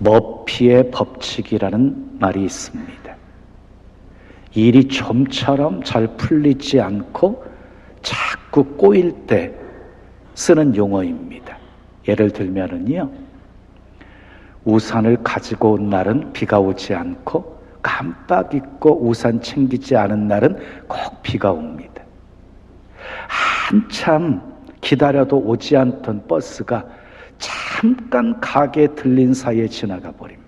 머피의 법칙이라는 말이 있습니다. 일이 좀처럼 잘 풀리지 않고 자꾸 꼬일 때 쓰는 용어입니다. 예를 들면은요, 우산을 가지고 온 날은 비가 오지 않고 깜빡 잊고 우산 챙기지 않은 날은 꼭 비가 옵니다. 한참 기다려도 오지 않던 버스가 잠깐 가게에 들린 사이에 지나가 버립니다.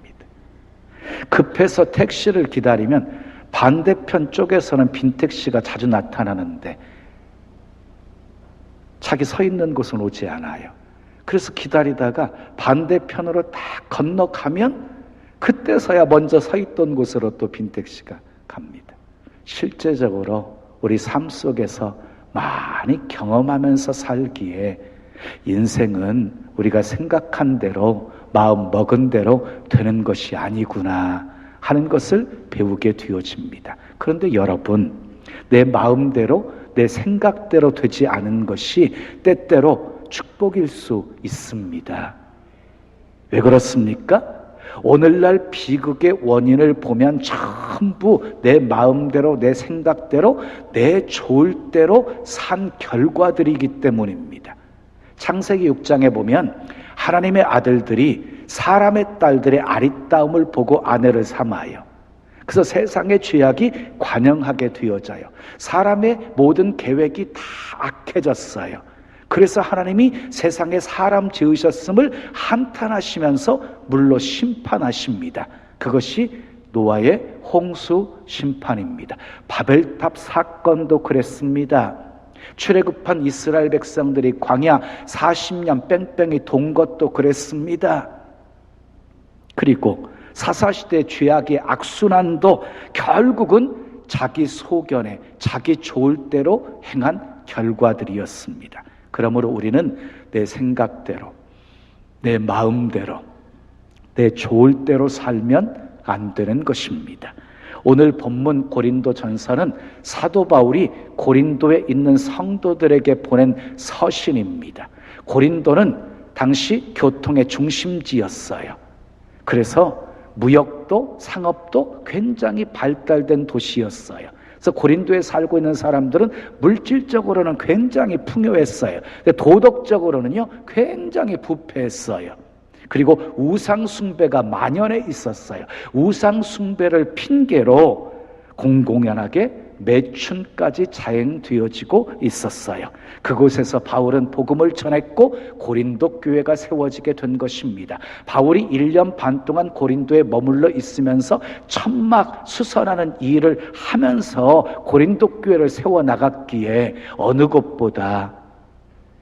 급해서 택시를 기다리면 반대편 쪽에서는 빈 택시가 자주 나타나는데 자기 서 있는 곳은 오지 않아요. 그래서 기다리다가 반대편으로 딱 건너가면 그때서야 먼저 서 있던 곳으로 또 빈 택시가 갑니다. 실제적으로 우리 삶 속에서 많이 경험하면서 살기에 인생은 우리가 생각한 대로 마음 먹은 대로 되는 것이 아니구나 하는 것을 배우게 되어집니다. 그런데 여러분, 내 마음대로 내 생각대로 되지 않은 것이 때때로 축복일 수 있습니다. 왜 그렇습니까? 오늘날 비극의 원인을 보면 전부 내 마음대로 내 생각대로 내 좋을 대로 산 결과들이기 때문입니다. 창세기 6장에 보면 하나님의 아들들이 사람의 딸들의 아리따움을 보고 아내를 삼아요. 그래서 세상의 죄악이 관영하게 되어져요. 사람의 모든 계획이 다 악해졌어요. 그래서 하나님이 세상에 사람 지으셨음을 한탄하시면서 물로 심판하십니다. 그것이 노아의 홍수 심판입니다. 바벨탑 사건도 그랬습니다. 출애굽한 이스라엘 백성들이 광야 40년 뺑뺑이 돈 것도 그랬습니다. 그리고 사사시대 죄악의 악순환도 결국은 자기 소견에 자기 좋을 대로 행한 결과들이었습니다. 그러므로 우리는 내 생각대로 내 마음대로 내 좋을 대로 살면 안 되는 것입니다. 오늘 본문 고린도전서는 사도 바울이 고린도에 있는 성도들에게 보낸 서신입니다. 고린도는 당시 교통의 중심지였어요. 그래서 무역도 상업도 굉장히 발달된 도시였어요. 그래서 고린도에 살고 있는 사람들은 물질적으로는 굉장히 풍요했어요. 도덕적으로는요 굉장히 부패했어요. 그리고 우상 숭배가 만연해 있었어요. 우상 숭배를 핑계로 공공연하게 매춘까지 자행되어지고 있었어요. 그곳에서 바울은 복음을 전했고 고린도 교회가 세워지게 된 것입니다. 바울이 1년 반 동안 고린도에 머물러 있으면서 천막 수선하는 일을 하면서 고린도 교회를 세워나갔기에 어느 곳보다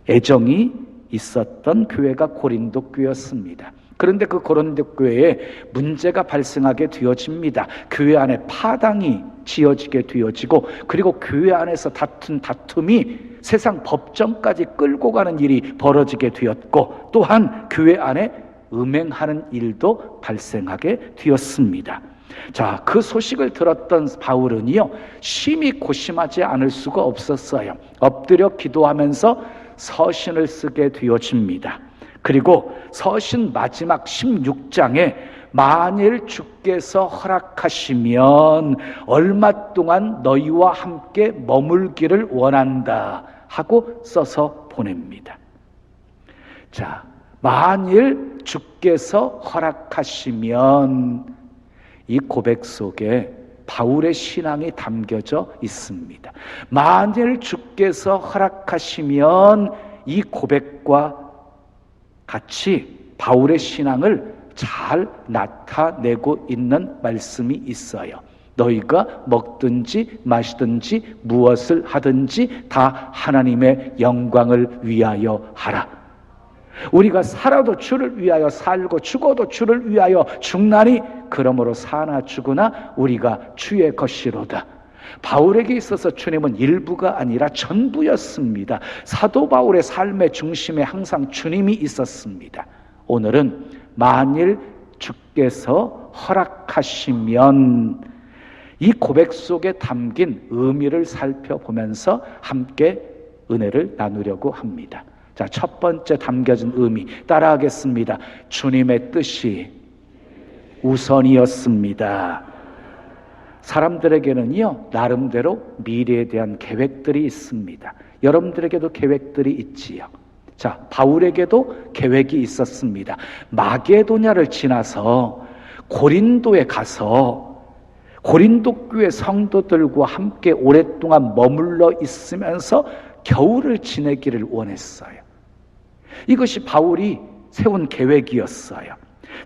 애정이 있었던 교회가 고린도 교회였습니다. 그런데 그 고린도 교회에 문제가 발생하게 되어집니다. 교회 안에 파당이 지어지게 되어지고 그리고 교회 안에서 다툼이 세상 법정까지 끌고 가는 일이 벌어지게 되었고 또한 교회 안에 음행하는 일도 발생하게 되었습니다. 자, 그 소식을 들었던 바울은요 심히 고심하지 않을 수가 없었어요. 엎드려 기도하면서 서신을 쓰게 되어집니다. 그리고 서신 마지막 16장에 만일 주께서 허락하시면 얼마 동안 너희와 함께 머물기를 원한다 하고 써서 보냅니다. 자, 만일 주께서 허락하시면 이 고백 속에 바울의 신앙이 담겨져 있습니다. 만일 주께서 허락하시면 이 고백과 같이 바울의 신앙을 잘 나타내고 있는 말씀이 있어요. 너희가 먹든지 마시든지 무엇을 하든지 다 하나님의 영광을 위하여 하라. 우리가 살아도 주를 위하여 살고 죽어도 주를 위하여 죽나니 그러므로 사나 죽으나 우리가 주의 것이로다. 바울에게 있어서 주님은 일부가 아니라 전부였습니다. 사도 바울의 삶의 중심에 항상 주님이 있었습니다. 오늘은 만일 주께서 허락하시면 이 고백 속에 담긴 의미를 살펴보면서 함께 은혜를 나누려고 합니다. 자, 첫 번째 담겨진 의미 따라하겠습니다. 주님의 뜻이 우선이었습니다. 사람들에게는요, 나름대로 미래에 대한 계획들이 있습니다. 여러분들에게도 계획들이 있지요. 자, 바울에게도 계획이 있었습니다. 마게도냐를 지나서 고린도에 가서 고린도 교회 성도들과 함께 오랫동안 머물러 있으면서 겨울을 지내기를 원했어요. 이것이 바울이 세운 계획이었어요.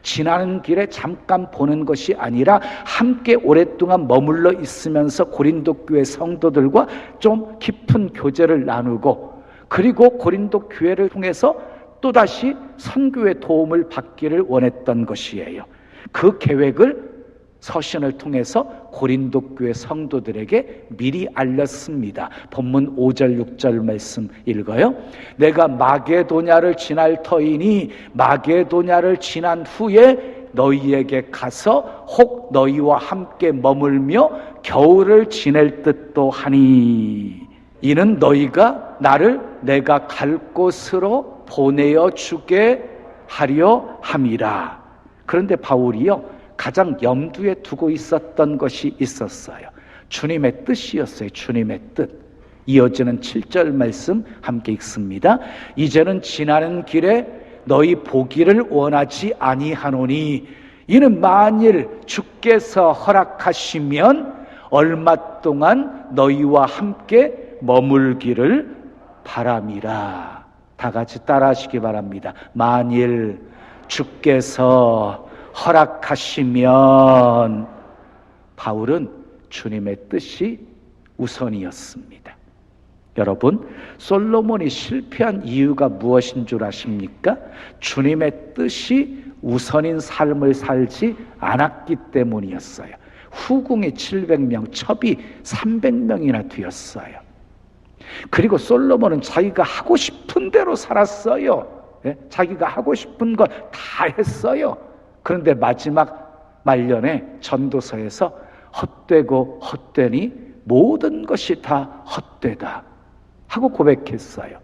지나는 길에 잠깐 보는 것이 아니라 함께 오랫동안 머물러 있으면서 고린도 교회 성도들과 좀 깊은 교제를 나누고, 그리고 고린도 교회를 통해서 또다시 선교의 도움을 받기를 원했던 것이에요. 그 계획을 서신을 통해서 고린도 교회 성도들에게 미리 알렸습니다. 본문 5절 6절 말씀 읽어요. 내가 마게도냐를 지날 터이니 마게도냐를 지난 후에 너희에게 가서 혹 너희와 함께 머물며 겨울을 지낼 듯도 하니 이는 너희가 나를 내가 갈 곳으로 보내어 주게 하려 함이라. 그런데 바울이요, 가장 염두에 두고 있었던 것이 있었어요. 주님의 뜻이었어요. 주님의 뜻. 이어지는 7절 말씀 함께 읽습니다. 이제는 지나는 길에 너희 보기를 원하지 아니하노니 이는 만일 주께서 허락하시면 얼마 동안 너희와 함께 머물기를 바람이라. 다 같이 따라하시기 바랍니다. 만일 주께서 허락하시면. 바울은 주님의 뜻이 우선이었습니다. 여러분, 솔로몬이 실패한 이유가 무엇인 줄 아십니까? 주님의 뜻이 우선인 삶을 살지 않았기 때문이었어요. 후궁이 700명, 첩이 300명이나 되었어요. 그리고 솔로몬은 자기가 하고 싶은 대로 살았어요. 자기가 하고 싶은 것 다 했어요. 그런데 마지막 말년에 전도서에서 헛되고 헛되니 모든 것이 다 헛되다 하고 고백했어요.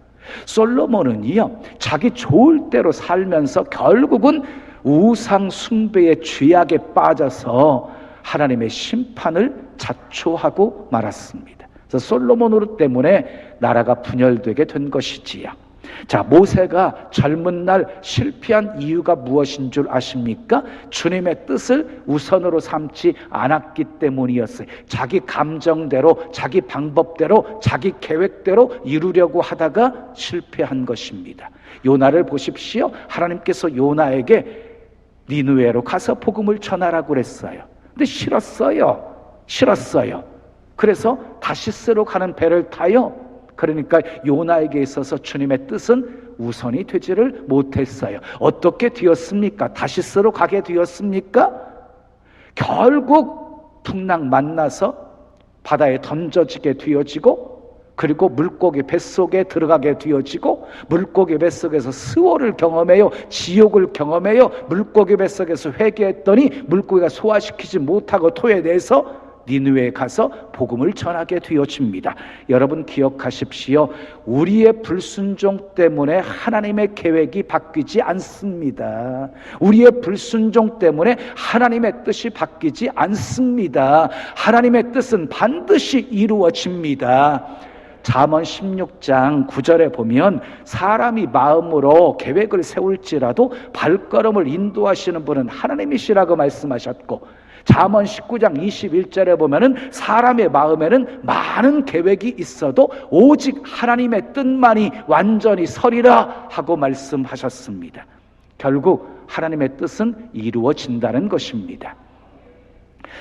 솔로몬은요, 자기 좋을 대로 살면서 결국은 우상 숭배의 죄악에 빠져서 하나님의 심판을 자초하고 말았습니다. 그래서 솔로몬으로 때문에 나라가 분열되게 된 것이지요. 자, 모세가 젊은 날 실패한 이유가 무엇인 줄 아십니까? 주님의 뜻을 우선으로 삼지 않았기 때문이었어요. 자기 감정대로, 자기 방법대로, 자기 계획대로 이루려고 하다가 실패한 것입니다. 요나를 보십시오. 하나님께서 요나에게 니느웨로 가서 복음을 전하라고 그랬어요. 근데 싫었어요. 그래서 다시스로 가는 배를 타요. 그러니까 요나에게 있어서 주님의 뜻은 우선이 되지를 못했어요. 어떻게 되었습니까? 다시스로 가게 되었습니까? 결국 풍랑 만나서 바다에 던져지게 되어지고, 그리고 물고기 뱃속에 들어가게 되어지고, 물고기 뱃속에서 스월을 경험해요. 지옥을 경험해요. 물고기 뱃속에서 회개했더니 물고기가 소화시키지 못하고 토해내서 니느웨에 가서 복음을 전하게 되어집니다. 여러분 기억하십시오. 우리의 불순종 때문에 하나님의 계획이 바뀌지 않습니다. 우리의 불순종 때문에 하나님의 뜻이 바뀌지 않습니다. 하나님의 뜻은 반드시 이루어집니다. 잠언 16장 9절에 보면 사람이 마음으로 계획을 세울지라도 발걸음을 인도하시는 분은 하나님이시라고 말씀하셨고, 잠언 19장 21절에 보면은 사람의 마음에는 많은 계획이 있어도 오직 하나님의 뜻만이 완전히 서리라 하고 말씀하셨습니다. 결국 하나님의 뜻은 이루어진다는 것입니다.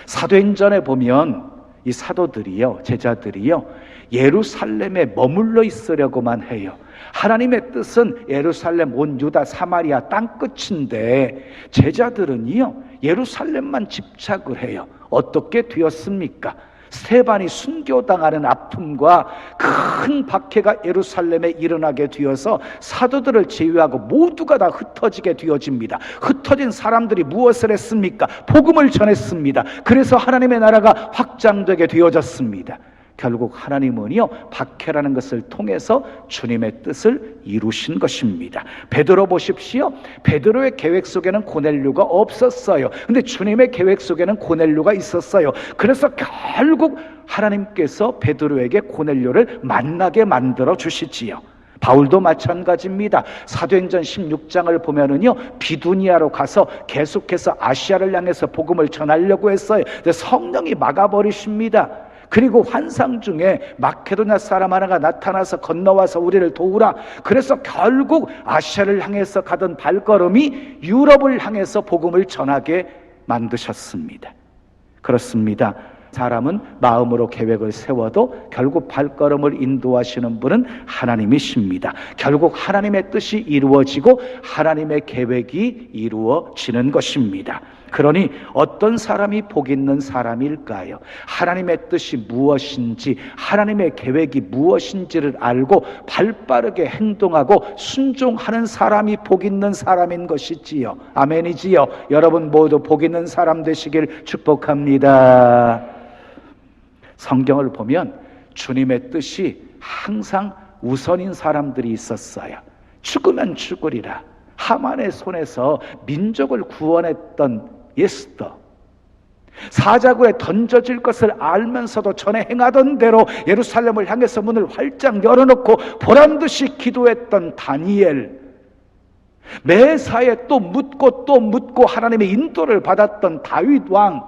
사도행전에 보면 이 사도들이요, 제자들이요, 예루살렘에 머물러 있으려고만 해요. 하나님의 뜻은 예루살렘, 온 유다, 사마리아 땅끝인데 제자들은요, 예루살렘만 집착을 해요. 어떻게 되었습니까? 스데반이 순교당하는 아픔과 큰 박해가 예루살렘에 일어나게 되어서 사도들을 제외하고 모두가 다 흩어지게 되어집니다. 흩어진 사람들이 무엇을 했습니까? 복음을 전했습니다. 그래서 하나님의 나라가 확장되게 되어졌습니다. 결국 하나님은요, 박해라는 것을 통해서 주님의 뜻을 이루신 것입니다. 베드로 보십시오. 베드로의 계획 속에는 고넬료가 없었어요. 근데 주님의 계획 속에는 고넬료가 있었어요. 그래서 결국 하나님께서 베드로에게 고넬료를 만나게 만들어 주시지요. 바울도 마찬가지입니다. 사도행전 16장을 보면은요, 비두니아로 가서 계속해서 아시아를 향해서 복음을 전하려고 했어요. 근데 성령이 막아버리십니다. 그리고 환상 중에 마케도냐 사람 하나가 나타나서 건너와서 우리를 도우라. 그래서 결국 아시아를 향해서 가던 발걸음이 유럽을 향해서 복음을 전하게 만드셨습니다. 그렇습니다. 사람은 마음으로 계획을 세워도 결국 발걸음을 인도하시는 분은 하나님이십니다. 결국 하나님의 뜻이 이루어지고 하나님의 계획이 이루어지는 것입니다. 그러니 어떤 사람이 복 있는 사람일까요? 하나님의 뜻이 무엇인지, 하나님의 계획이 무엇인지를 알고 발빠르게 행동하고 순종하는 사람이 복 있는 사람인 것이지요. 아멘이지요. 여러분 모두 복 있는 사람 되시길 축복합니다. 성경을 보면 주님의 뜻이 항상 우선인 사람들이 있었어요. 죽으면 죽으리라. 하만의 손에서 민족을 구원했던 에스더, 사자굴에 던져질 것을 알면서도 전에 행하던 대로 예루살렘을 향해서 문을 활짝 열어놓고 보란듯이 기도했던 다니엘, 매사에 또 묻고 하나님의 인도를 받았던 다윗 왕,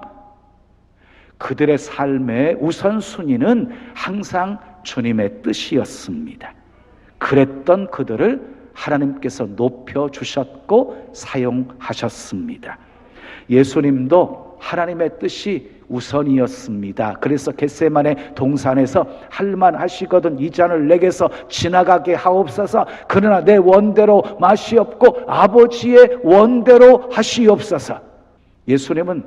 그들의 삶의 우선순위는 항상 주님의 뜻이었습니다. 그랬던 그들을 하나님께서 높여주셨고 사용하셨습니다. 예수님도 하나님의 뜻이 우선이었습니다. 그래서 겟세마네 동산에서 할만하시거든 이 잔을 내게서 지나가게 하옵소서. 그러나 내 원대로 마시옵고 아버지의 원대로 하시옵소서. 예수님은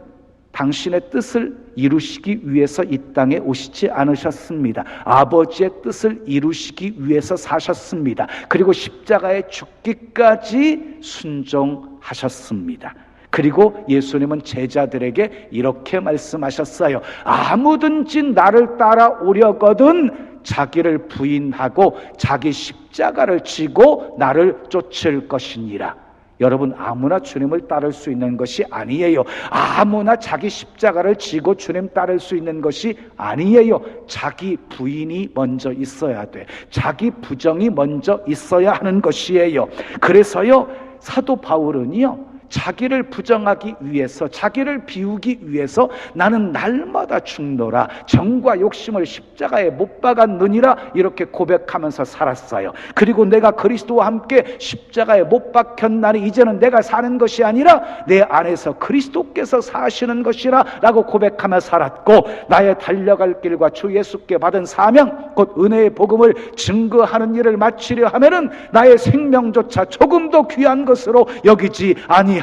당신의 뜻을 이루시기 위해서 이 땅에 오시지 않으셨습니다. 아버지의 뜻을 이루시기 위해서 사셨습니다. 그리고 십자가에 죽기까지 순종하셨습니다. 그리고 예수님은 제자들에게 이렇게 말씀하셨어요. 아무든지 나를 따라오려거든 자기를 부인하고 자기 십자가를 지고 나를 쫓을 것이니라. 여러분, 아무나 주님을 따를 수 있는 것이 아니에요. 아무나 자기 십자가를 지고 주님 따를 수 있는 것이 아니에요. 자기 부인이 먼저 있어야 돼. 자기 부정이 먼저 있어야 하는 것이에요. 그래서요, 사도 바울은요, 자기를 부정하기 위해서, 자기를 비우기 위해서 나는 날마다 죽노라, 정과 욕심을 십자가에 못 박았느니라, 이렇게 고백하면서 살았어요. 그리고 내가 그리스도와 함께 십자가에 못 박혔나니 이제는 내가 사는 것이 아니라 내 안에서 그리스도께서 사시는 것이라 라고 고백하며 살았고, 나의 달려갈 길과 주 예수께 받은 사명, 곧 은혜의 복음을 증거하는 일을 마치려 하면은 나의 생명조차 조금도 귀한 것으로 여기지 아니하노라.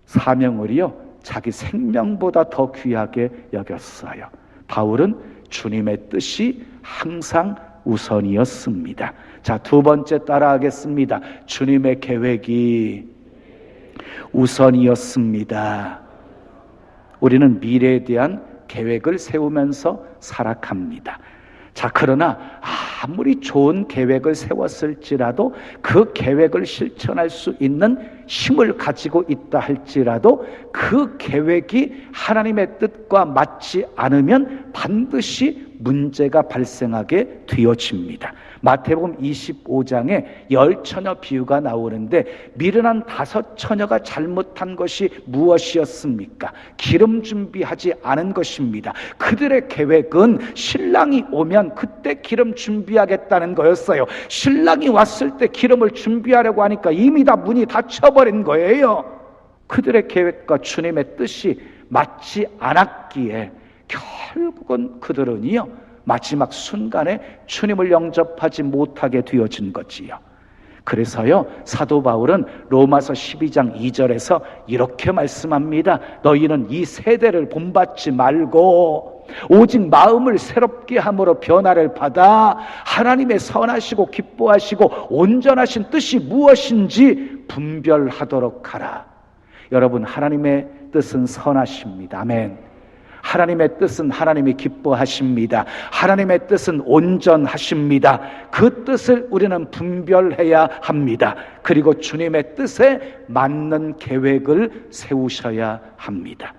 사명을요, 자기 생명보다 더 귀하게 여겼어요. 바울은 주님의 뜻이 항상 우선이었습니다. 자, 두 번째 따라하겠습니다. 주님의 계획이 우선이었습니다. 우리는 미래에 대한 계획을 세우면서 살아갑니다. 자, 그러나 아무리 좋은 계획을 세웠을지라도 그 계획을 실천할 수 있는 힘을 가지고 있다 할지라도 그 계획이 하나님의 뜻과 맞지 않으면 반드시 문제가 발생하게 되어집니다. 마태복음 25장에 10처녀 비유가 나오는데 미련한 5처녀가 잘못한 것이 무엇이었습니까? 기름 준비하지 않은 것입니다. 그들의 계획은 신랑이 오면 그때 기름 준비하겠다는 거였어요. 신랑이 왔을 때 기름을 준비하려고 하니까 이미 다 문이 닫혀버린 거예요. 그들의 계획과 주님의 뜻이 맞지 않았기에 결국은 그들은요, 마지막 순간에 주님을 영접하지 못하게 되어진 거지요. 그래서요, 사도 바울은 로마서 12장 2절에서 이렇게 말씀합니다. 너희는 이 세대를 본받지 말고 오직 마음을 새롭게 함으로 변화를 받아 하나님의 선하시고 기뻐하시고 온전하신 뜻이 무엇인지 분별하도록 하라. 여러분, 하나님의 뜻은 선하십니다. 아멘. 하나님의 뜻은 하나님이 기뻐하십니다. 하나님의 뜻은 온전하십니다. 그 뜻을 우리는 분별해야 합니다. 그리고 주님의 뜻에 맞는 계획을 세우셔야 합니다.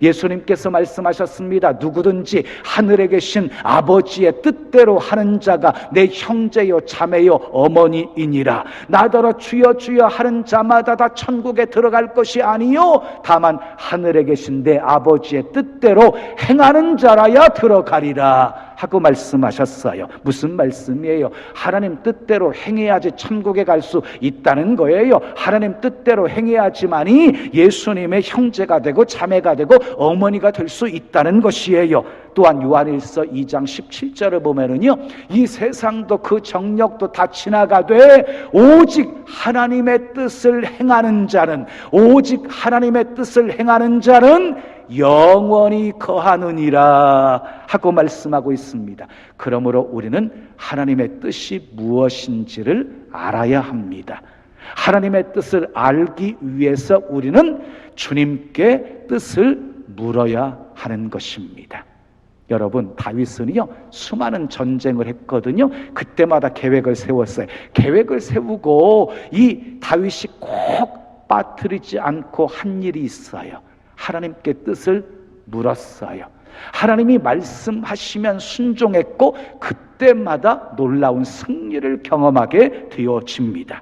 예수님께서 말씀하셨습니다. 누구든지 하늘에 계신 아버지의 뜻대로 하는 자가 내 형제요 자매요 어머니이니라. 나더러 주여 주여 하는 자마다 다 천국에 들어갈 것이 아니요 다만 하늘에 계신 내 아버지의 뜻대로 행하는 자라야 들어가리라 하고 말씀하셨어요. 무슨 말씀이에요? 하나님 뜻대로 행해야지 천국에 갈 수 있다는 거예요. 하나님 뜻대로 행해야지만이 예수님의 형제가 되고 자매가 되고 어머니가 될 수 있다는 것이에요. 또한 요한일서 2장 17절을 보면은요, 이 세상도 그 정력도 다 지나가되 오직 하나님의 뜻을 행하는 자는, 오직 하나님의 뜻을 행하는 자는 영원히 거하느니라 하고 말씀하고 있습니다. 그러므로 우리는 하나님의 뜻이 무엇인지를 알아야 합니다. 하나님의 뜻을 알기 위해서 우리는 주님께 뜻을 물어야 하는 것입니다. 여러분, 다윗은요 수많은 전쟁을 했거든요. 그때마다 계획을 세웠어요. 계획을 세우고 이 다윗이 꼭 빠뜨리지 않고 한 일이 있어요. 하나님께 뜻을 물었어요. 하나님이 말씀하시면 순종했고 그때마다 놀라운 승리를 경험하게 되어집니다.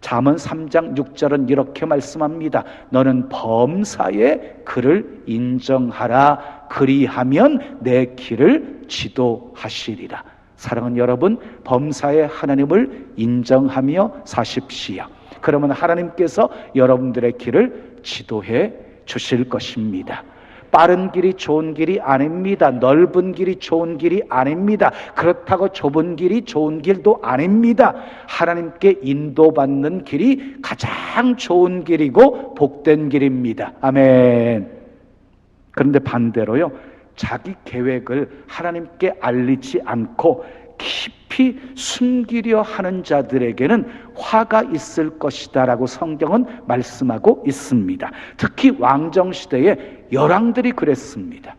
잠언 3장 6절은 이렇게 말씀합니다. 너는 범사에 그를 인정하라. 그리하면 내 길을 지도하시리라. 사랑하는 여러분, 범사에 하나님을 인정하며 사십시오. 그러면 하나님께서 여러분들의 길을 지도해 주실 것입니다. 빠른 길이 좋은 길이 아닙니다. 넓은 길이 좋은 길이 아닙니다. 그렇다고 좁은 길이 좋은 길도 아닙니다. 하나님께 인도받는 길이 가장 좋은 길이고 복된 길입니다. 아멘. 그런데 반대로요, 자기 계획을 하나님께 알리지 않고 깊이 숨기려 하는 자들에게는 화가 있을 것이다 라고 성경은 말씀하고 있습니다. 특히 왕정시대에 열왕들이 그랬습니다.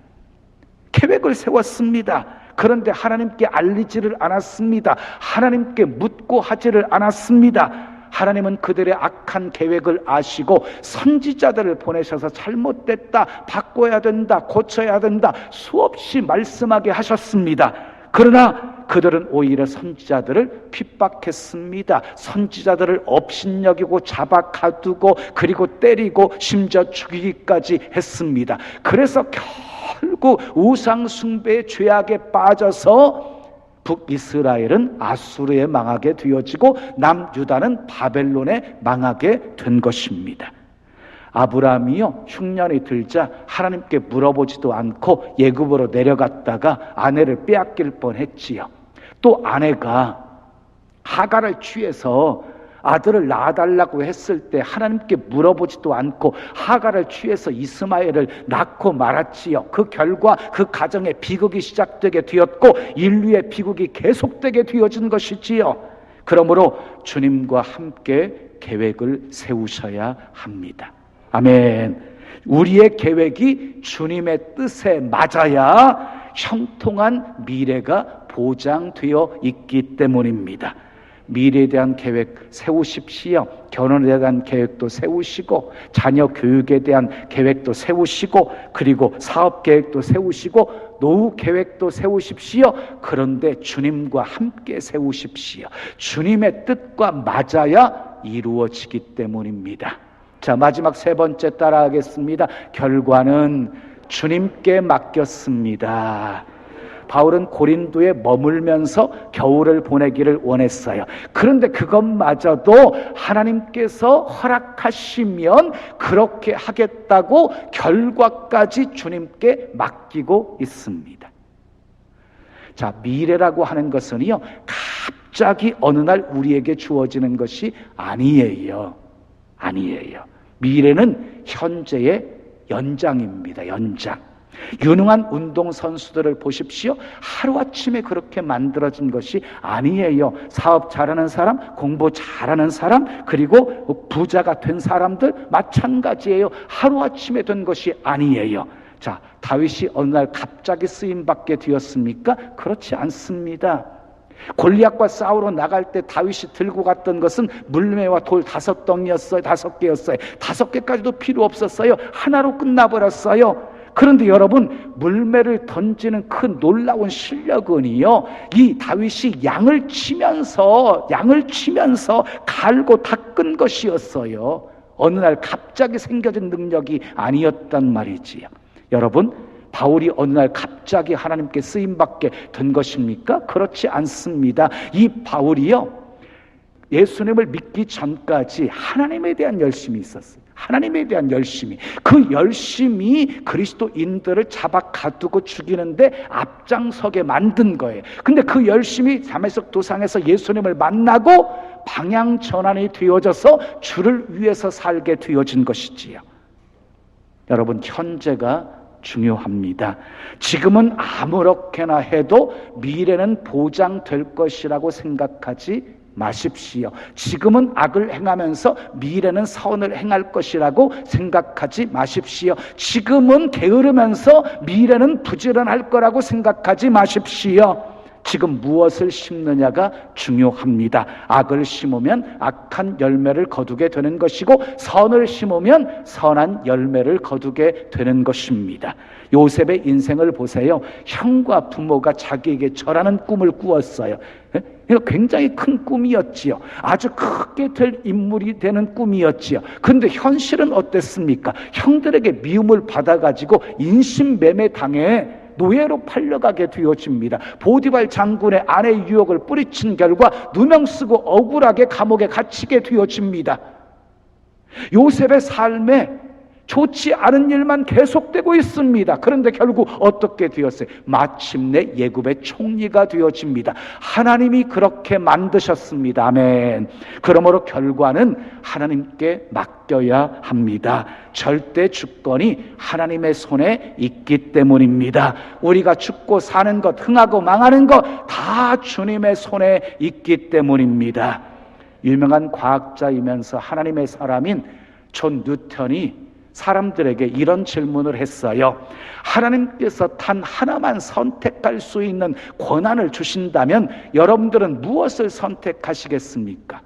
계획을 세웠습니다. 그런데 하나님께 알리지를 않았습니다. 하나님께 묻고 하지를 않았습니다. 하나님은 그들의 악한 계획을 아시고 선지자들을 보내셔서 잘못됐다, 바꿔야 된다, 고쳐야 된다 수없이 말씀하게 하셨습니다. 그러나 그들은 오히려 선지자들을 핍박했습니다. 선지자들을 업신여기고 잡아 가두고 그리고 때리고 심지어 죽이기까지 했습니다. 그래서 결국 우상 숭배의 죄악에 빠져서 북이스라엘은 아수르에 망하게 되어지고 남유다는 바벨론에 망하게 된 것입니다. 아브라함이요 흉년이 들자 하나님께 물어보지도 않고 애굽으로 내려갔다가 아내를 빼앗길 뻔했지요. 또 아내가 하갈을 취해서 아들을 낳아달라고 했을 때 하나님께 물어보지도 않고 하갈을 취해서 이스마엘을 낳고 말았지요. 그 결과 그 가정의 비극이 시작되게 되었고 인류의 비극이 계속되게 되어진 것이지요. 그러므로 주님과 함께 계획을 세우셔야 합니다. 아멘. 우리의 계획이 주님의 뜻에 맞아야 형통한 미래가 보장되어 있기 때문입니다. 미래에 대한 계획 세우십시오. 결혼에 대한 계획도 세우시고 자녀 교육에 대한 계획도 세우시고 그리고 사업 계획도 세우시고 노후 계획도 세우십시오. 그런데 주님과 함께 세우십시오. 주님의 뜻과 맞아야 이루어지기 때문입니다. 자, 마지막 세 번째 따라하겠습니다. 결과는 주님께 맡겼습니다. 바울은 고린도에 머물면서 겨울을 보내기를 원했어요. 그런데 그것마저도 하나님께서 허락하시면 그렇게 하겠다고 결과까지 주님께 맡기고 있습니다. 자, 미래라고 하는 것은요, 갑자기 어느 날 우리에게 주어지는 것이 아니에요. 아니에요. 미래는 현재의 연장입니다. 연장. 유능한 운동선수들을 보십시오. 하루아침에 그렇게 만들어진 것이 아니에요. 사업 잘하는 사람, 공부 잘하는 사람, 그리고 부자가 된 사람들 마찬가지예요. 하루아침에 된 것이 아니에요. 자, 다윗이 어느 날 갑자기 쓰임받게 되었습니까? 그렇지 않습니다. 골리앗과 싸우러 나갈 때 다윗이 들고 갔던 것은 물매와 돌 5덩이였어요. 5개였어요. 5개까지도 필요 없었어요. 하나로 끝나버렸어요. 그런데 여러분, 물매를 던지는 그 놀라운 실력은요, 이 다윗이 양을 치면서 갈고 닦은 것이었어요. 어느 날 갑자기 생겨진 능력이 아니었단 말이지요. 여러분, 바울이 어느 날 갑자기 하나님께 쓰임받게 된 것입니까? 그렇지 않습니다. 이 바울이요, 예수님을 믿기 전까지 하나님에 대한 열심이 있었어요. 하나님에 대한 열심이, 그 열심이 그리스도인들을 잡아 가두고 죽이는데 앞장서게 만든 거예요. 근데 그 열심이 다메섹 도상에서 예수님을 만나고 방향 전환이 되어져서 주를 위해서 살게 되어진 것이지요. 여러분, 현재가 중요합니다. 지금은 아무렇게나 해도 미래는 보장될 것이라고 생각하지 마십시오. 지금은 악을 행하면서 미래는 선을 행할 것이라고 생각하지 마십시오. 지금은 게으르면서 미래는 부지런할 거라고 생각하지 마십시오. 지금 무엇을 심느냐가 중요합니다. 악을 심으면 악한 열매를 거두게 되는 것이고, 선을 심으면 선한 열매를 거두게 되는 것입니다. 요셉의 인생을 보세요. 형과 부모가 자기에게 절하는 꿈을 꾸었어요. 이거 굉장히 큰 꿈이었지요. 아주 크게 될 인물이 되는 꿈이었지요. 그런데 현실은 어땠습니까? 형들에게 미움을 받아가지고 인신매매 당해 노예로 팔려가게 되어집니다. 보디발 장군의 아내의 유혹을 뿌리친 결과 누명 쓰고 억울하게 감옥에 갇히게 되어집니다. 요셉의 삶에 좋지 않은 일만 계속되고 있습니다. 그런데 결국 어떻게 되었어요? 마침내 예굽의 총리가 되어집니다. 하나님이 그렇게 만드셨습니다. 아멘. 그러므로 결과는 하나님께 맡겨야 합니다. 절대 주권이 하나님의 손에 있기 때문입니다. 우리가 죽고 사는 것, 흥하고 망하는 것 다 주님의 손에 있기 때문입니다. 유명한 과학자이면서 하나님의 사람인 존 뉴턴이 사람들에게 이런 질문을 했어요. 하나님께서 단 하나만 선택할 수 있는 권한을 주신다면 여러분들은 무엇을 선택하시겠습니까?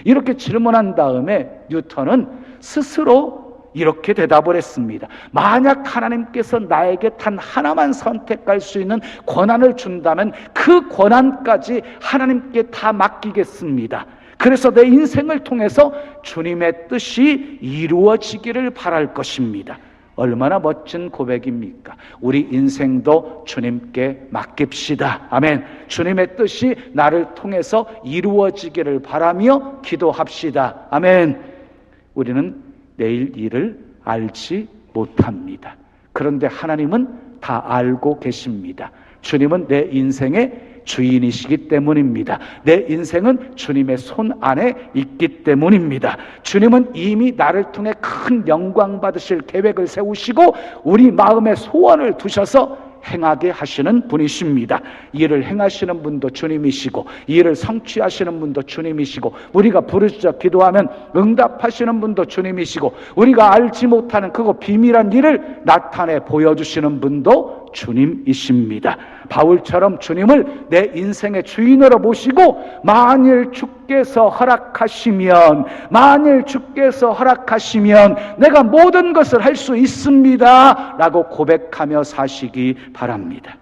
이렇게 질문한 다음에 뉴턴은 스스로 이렇게 대답을 했습니다. 만약 하나님께서 나에게 단 하나만 선택할 수 있는 권한을 준다면 그 권한까지 하나님께 다 맡기겠습니다. 그래서 내 인생을 통해서 주님의 뜻이 이루어지기를 바랄 것입니다. 얼마나 멋진 고백입니까? 우리 인생도 주님께 맡깁시다. 아멘. 주님의 뜻이 나를 통해서 이루어지기를 바라며 기도합시다. 아멘. 우리는 내일 일을 알지 못합니다. 그런데 하나님은 다 알고 계십니다. 주님은 내 인생의 주인이시기 때문입니다. 내 인생은 주님의 손 안에 있기 때문입니다. 주님은 이미 나를 통해 큰 영광 받으실 계획을 세우시고 우리 마음에 소원을 두셔서 행하게 하시는 분이십니다. 이를 행하시는 분도 주님이시고 이를 성취하시는 분도 주님이시고 우리가 부르짖어 기도하면 응답하시는 분도 주님이시고 우리가 알지 못하는 그거 비밀한 일을 나타내 보여주시는 분도 주님이십니다. 바울처럼 주님을 내 인생의 주인으로 모시고 만일 주께서 허락하시면 내가 모든 것을 할 수 있습니다 라고 고백하며 사시기 바랍니다.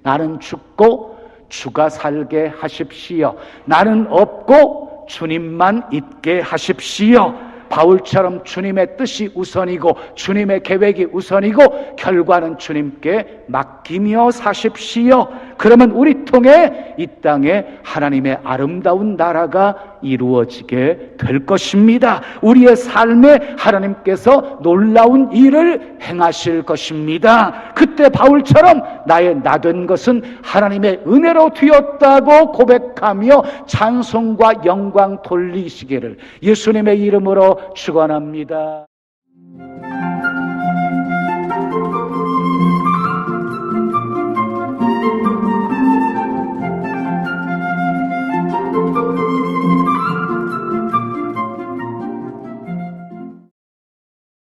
나는 죽고 주가 살게 하십시오. 나는 없고 주님만 있게 하십시오. 바울처럼 주님의 뜻이 우선이고 주님의 계획이 우선이고 결과는 주님께 맡기며 사십시오. 그러면 우리 통해 이 땅에 하나님의 아름다운 나라가 이루어지게 될 것입니다. 우리의 삶에 하나님께서 놀라운 일을 행하실 것입니다. 그때 바울처럼 나의 나된 것은 하나님의 은혜로 되었다고 고백하며 찬송과 영광 돌리시기를 예수님의 이름으로 축원합니다.